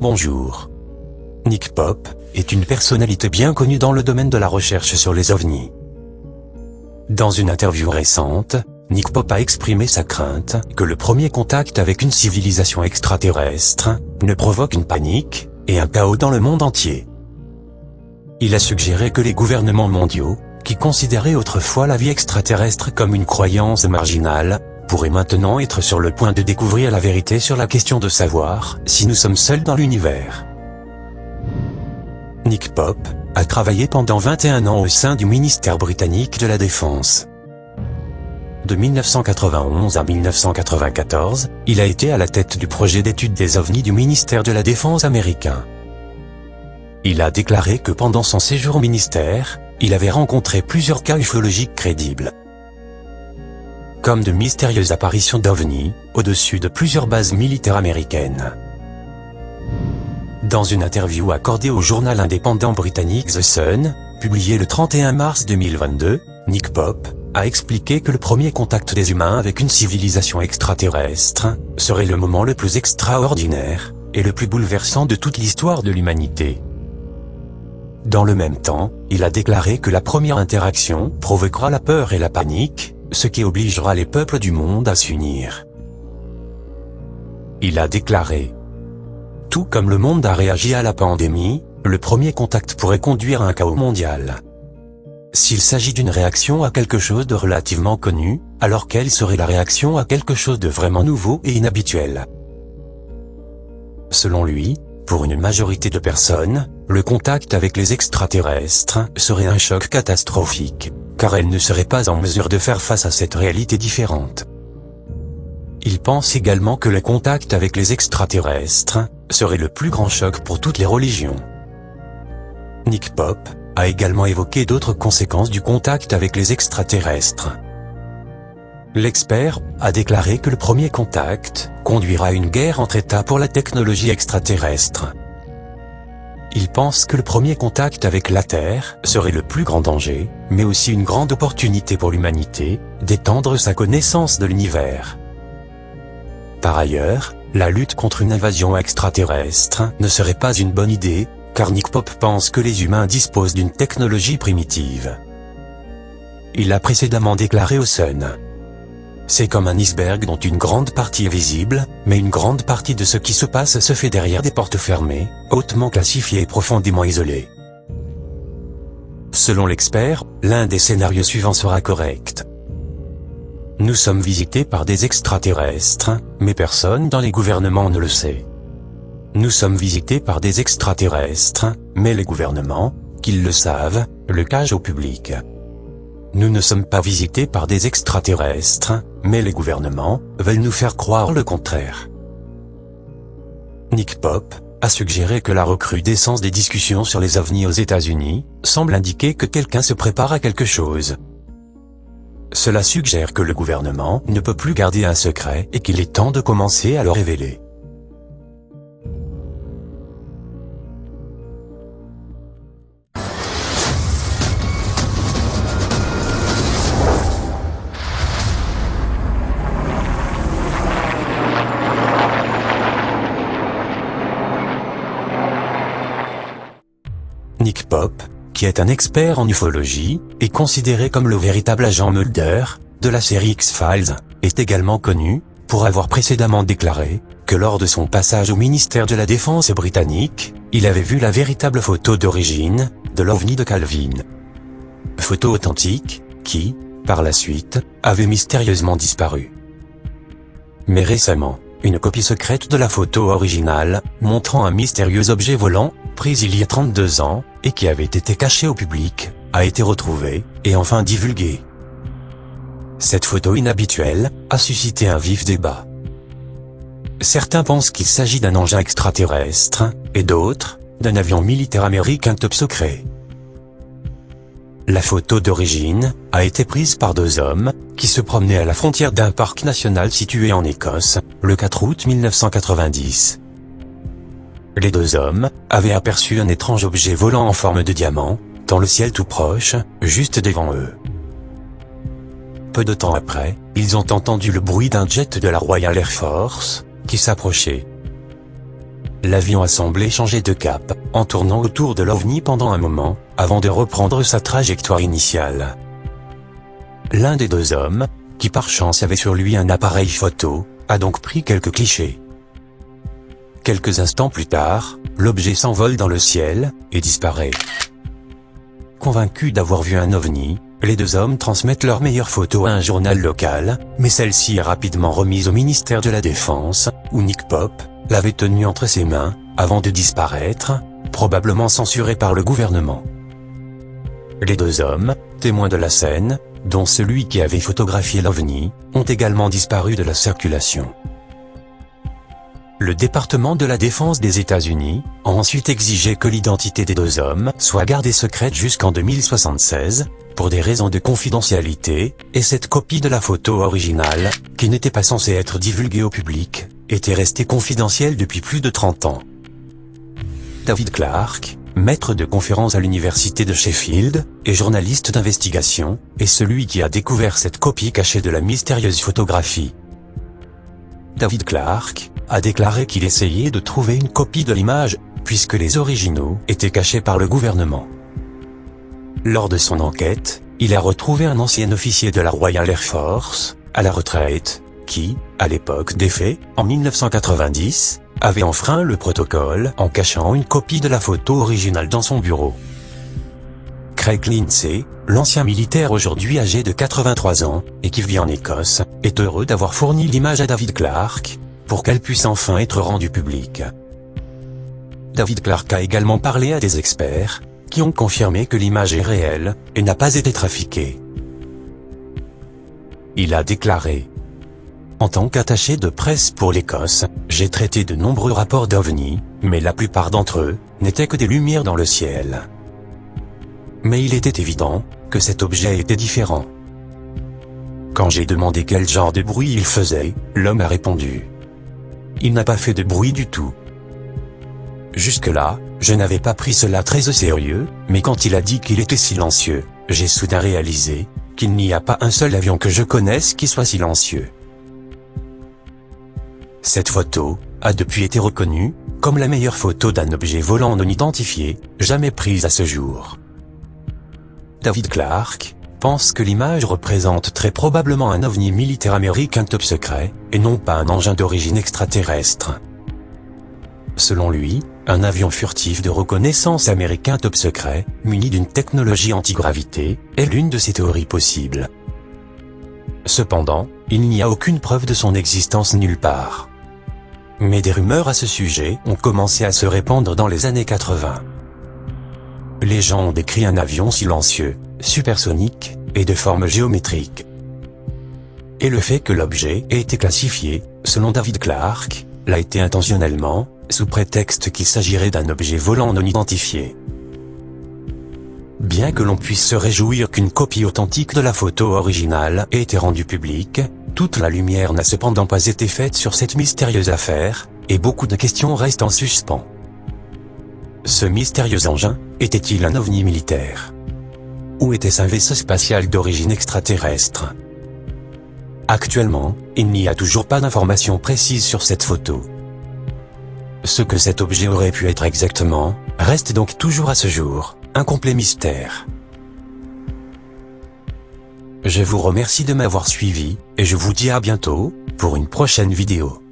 Bonjour. Nick Pope est une personnalité bien connue dans le domaine de la recherche sur les ovnis. Dans une interview récente, Nick Pope a exprimé sa crainte que le premier contact avec une civilisation extraterrestre ne provoque une panique et un chaos dans le monde entier. Il a suggéré que les gouvernements mondiaux, qui considéraient autrefois la vie extraterrestre comme une croyance marginale, pourraient maintenant être sur le point de découvrir la vérité sur la question de savoir si nous sommes seuls dans l'univers. Nick Pope a travaillé pendant 21 ans au sein du ministère britannique de la Défense. De 1991 à 1994, il a été à la tête du projet d'étude des ovnis du ministère de la Défense américain. Il a déclaré que pendant son séjour au ministère, il avait rencontré plusieurs cas ufologiques crédibles, comme de mystérieuses apparitions d'ovnis au-dessus de plusieurs bases militaires américaines. Dans une interview accordée au journal indépendant britannique The Sun, publiée le 31 mars 2022, Nick Pope a expliqué que le premier contact des humains avec une civilisation extraterrestre serait le moment le plus extraordinaire et le plus bouleversant de toute l'histoire de l'humanité. Dans le même temps, il a déclaré que la première interaction provoquera la peur et la panique, ce qui obligera les peuples du monde à s'unir. Il a déclaré: tout comme le monde a réagi à la pandémie, le premier contact pourrait conduire à un chaos mondial. S'il s'agit d'une réaction à quelque chose de relativement connu, alors quelle serait la réaction à quelque chose de vraiment nouveau et inhabituel? Selon lui, pour une majorité de personnes, le contact avec les extraterrestres serait un choc catastrophique, car elles ne seraient pas en mesure de faire face à cette réalité différente. Il pense également que le contact avec les extraterrestres serait le plus grand choc pour toutes les religions. Nick Pope a également évoqué d'autres conséquences du contact avec les extraterrestres. L'expert a déclaré que le premier contact conduira à une guerre entre États pour la technologie extraterrestre. Il pense que le premier contact avec la Terre serait le plus grand danger, mais aussi une grande opportunité pour l'humanité d'étendre sa connaissance de l'univers. Par ailleurs, la lutte contre une invasion extraterrestre ne serait pas une bonne idée, car Nick Pope pense que les humains disposent d'une technologie primitive. Il a précédemment déclaré au Sun: c'est comme un iceberg dont une grande partie est visible, mais une grande partie de ce qui se passe se fait derrière des portes fermées, hautement classifiées et profondément isolées. Selon l'expert, l'un des scénarios suivants sera correct. Nous sommes visités par des extraterrestres, mais personne dans les gouvernements ne le sait. Nous sommes visités par des extraterrestres, mais les gouvernements, qu'ils le savent, le cachent au public. Nous ne sommes pas visités par des extraterrestres, mais les gouvernements veulent nous faire croire le contraire. Nick Pope a suggéré que la recrudescence des discussions sur les ovnis aux États-Unis semble indiquer que quelqu'un se prépare à quelque chose. Cela suggère que le gouvernement ne peut plus garder un secret et qu'il est temps de commencer à le révéler. Nick Pope, qui est un expert en ufologie, est considéré comme le véritable agent Mulder de la série X-Files, est également connu pour avoir précédemment déclaré que lors de son passage au ministère de la Défense britannique, il avait vu la véritable photo d'origine de l'OVNI de Calvin. Photo authentique, qui, par la suite, avait mystérieusement disparu. Mais récemment, une copie secrète de la photo originale, montrant un mystérieux objet volant, prise il y a 32 ans, et qui avait été caché au public, a été retrouvée, et enfin divulguée. Cette photo inhabituelle a suscité un vif débat. Certains pensent qu'il s'agit d'un engin extraterrestre, et d'autres, d'un avion militaire américain top secret. La photo d'origine a été prise par deux hommes qui se promenaient à la frontière d'un parc national situé en Écosse, le 4 août 1990. Les deux hommes avaient aperçu un étrange objet volant en forme de diamant, dans le ciel tout proche, juste devant eux. Peu de temps après, ils ont entendu le bruit d'un jet de la Royal Air Force, qui s'approchait. L'avion a semblé changer de cap, en tournant autour de l'OVNI pendant un moment, avant de reprendre sa trajectoire initiale. L'un des deux hommes, qui par chance avait sur lui un appareil photo, a donc pris quelques clichés. Quelques instants plus tard, l'objet s'envole dans le ciel, et disparaît. Convaincus d'avoir vu un OVNI, les deux hommes transmettent leurs meilleures photos à un journal local, mais celle-ci est rapidement remise au ministère de la Défense, où Nick Pope l'avait tenue entre ses mains, avant de disparaître, probablement censurée par le gouvernement. Les deux hommes, témoins de la scène, dont celui qui avait photographié l'OVNI, ont également disparu de la circulation. Le département de la Défense des États-Unis a ensuite exigé que l'identité des deux hommes soit gardée secrète jusqu'en 2076, pour des raisons de confidentialité, et cette copie de la photo originale, qui n'était pas censée être divulguée au public, était restée confidentielle depuis plus de 30 ans. David Clarke, maître de conférences à l'université de Sheffield, et journaliste d'investigation, est celui qui a découvert cette copie cachée de la mystérieuse photographie. David Clarke a déclaré qu'il essayait de trouver une copie de l'image, puisque les originaux étaient cachés par le gouvernement. Lors de son enquête, il a retrouvé un ancien officier de la Royal Air Force, à la retraite, qui, à l'époque des faits, en 1990, avait enfreint le protocole en cachant une copie de la photo originale dans son bureau. Craig Lindsay, l'ancien militaire aujourd'hui âgé de 83 ans, et qui vit en Écosse, est heureux d'avoir fourni l'image à David Clarke, pour qu'elle puisse enfin être rendue publique. David Clarke a également parlé à des experts, qui ont confirmé que l'image est réelle, et n'a pas été trafiquée. Il a déclaré: en tant qu'attaché de presse pour l'Écosse, j'ai traité de nombreux rapports d'OVNI, mais la plupart d'entre eux n'étaient que des lumières dans le ciel. Mais il était évident que cet objet était différent. Quand j'ai demandé quel genre de bruit il faisait, l'homme a répondu: il n'a pas fait de bruit du tout. Jusque-là, je n'avais pas pris cela très au sérieux, mais quand il a dit qu'il était silencieux, j'ai soudain réalisé qu'il n'y a pas un seul avion que je connaisse qui soit silencieux. Cette photo a depuis été reconnue comme la meilleure photo d'un objet volant non identifié, jamais prise à ce jour. David Clarke pense que l'image représente très probablement un OVNI militaire américain top secret, et non pas un engin d'origine extraterrestre. Selon lui, un avion furtif de reconnaissance américain top secret, muni d'une technologie antigravité, est l'une de ces théories possibles. Cependant, il n'y a aucune preuve de son existence nulle part. Mais des rumeurs à ce sujet ont commencé à se répandre dans les années 80. Les gens ont décrit un avion silencieux, supersonique, et de forme géométrique. Et le fait que l'objet ait été classifié, selon David Clarke, l'a été intentionnellement, sous prétexte qu'il s'agirait d'un objet volant non identifié. Bien que l'on puisse se réjouir qu'une copie authentique de la photo originale ait été rendue publique, toute la lumière n'a cependant pas été faite sur cette mystérieuse affaire, et beaucoup de questions restent en suspens. Ce mystérieux engin, était-il un OVNI militaire? Ou était-ce un vaisseau spatial d'origine extraterrestre? Actuellement, il n'y a toujours pas d'informations précises sur cette photo. Ce que cet objet aurait pu être exactement, reste donc toujours à ce jour un complet mystère. Je vous remercie de m'avoir suivi, et je vous dis à bientôt, pour une prochaine vidéo.